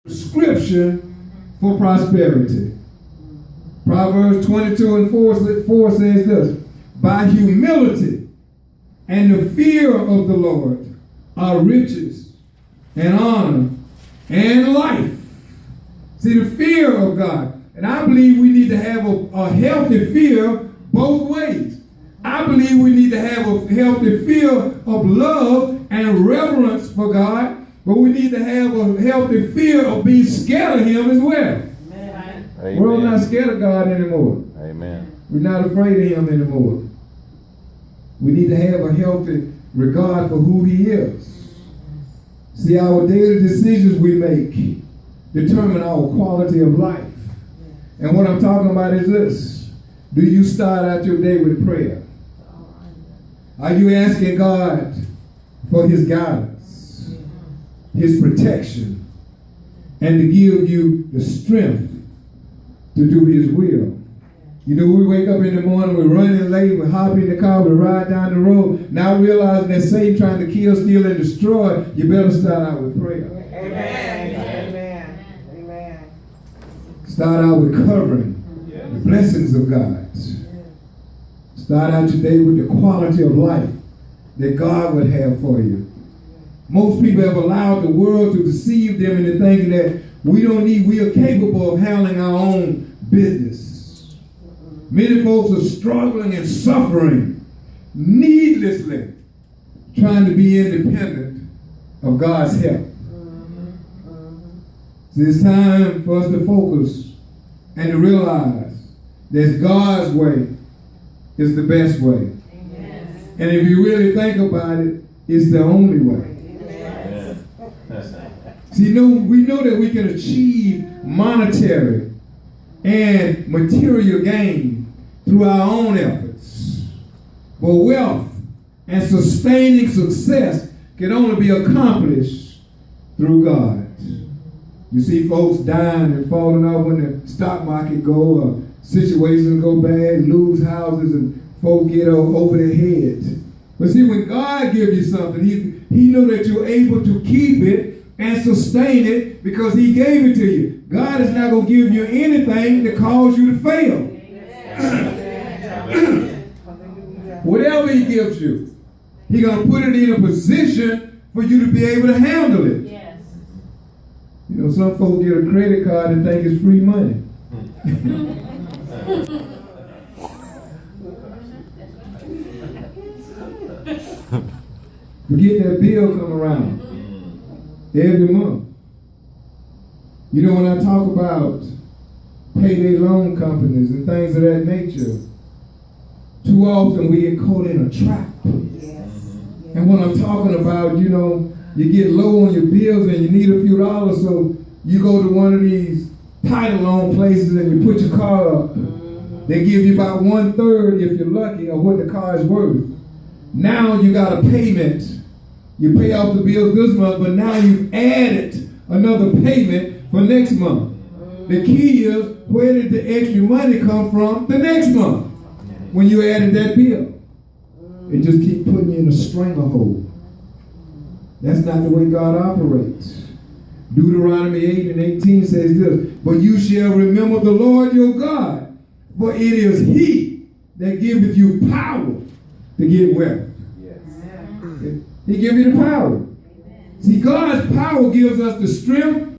prescription for prosperity. Proverbs 22:4 says this: by humility and the fear of the Lord are riches and honor and life. See, the fear of God. And I believe we need to have a healthy fear both ways. I believe we need to have a healthy fear of love and reverence for God, but we need to have a healthy fear of being scared of Him as well. Amen. We're all not scared of God anymore. Amen. We're not afraid of Him anymore. We need to have a healthy regard for who He is. See, our daily decisions we make determine our quality of life. And what I'm talking about is this: do you start out your day with prayer? Are you asking God for His guidance, His protection, and to give you the strength to do His will? You know, we wake up in the morning, we're running late, we hop in the car, we ride down the road, now realizing that Satan trying to kill, steal, and destroy. You better start out with prayer. Amen. Amen. Amen. Start out with covering the blessings of God. Start out your day with the quality of life that God would have for you. Most people have allowed the world to deceive them into thinking that we are capable of handling our own business. Many folks are struggling and suffering needlessly, trying to be independent of God's help. So it's time for us to focus and to realize that God's way is the best way. Amen. And if you really think about it, it's the only way. Amen. See, we know that we can achieve monetary and material gain through our own efforts. But wealth and sustaining success can only be accomplished through God. You see folks dying and falling off when the stock market go, or situations go bad, lose houses, and folks get over their heads. But see, when God gives you something, He knows that you're able to keep it and sustain it because He gave it to you. God is not going to give you anything that cause you to fail. Whatever He gives you, He's going to put it in a position for you to be able to handle it. Yes. You know, some folks get a credit card and think it's free money. Forget that bill come around every month. You know, when I talk about payday loan companies and things of that nature, too often we get caught in a trap. Yes. And when I'm talking about, you know, you get low on your bills and you need a few dollars, so you go to one of these title loan places and you put your car up. They give you about 1/3, if you're lucky, of what the car is worth. Now you got a payment. You pay off the bills this month, but now you've added another payment for next month. The key is, where did the extra money come from the next month when you added that bill? It just keeps putting you in a stranglehold. That's not the way God operates. Deuteronomy 8:18 says this: but you shall remember the Lord your God, for it is He that giveth you power to get wealth. Yes. He gives you the power. See, God's power gives us the strength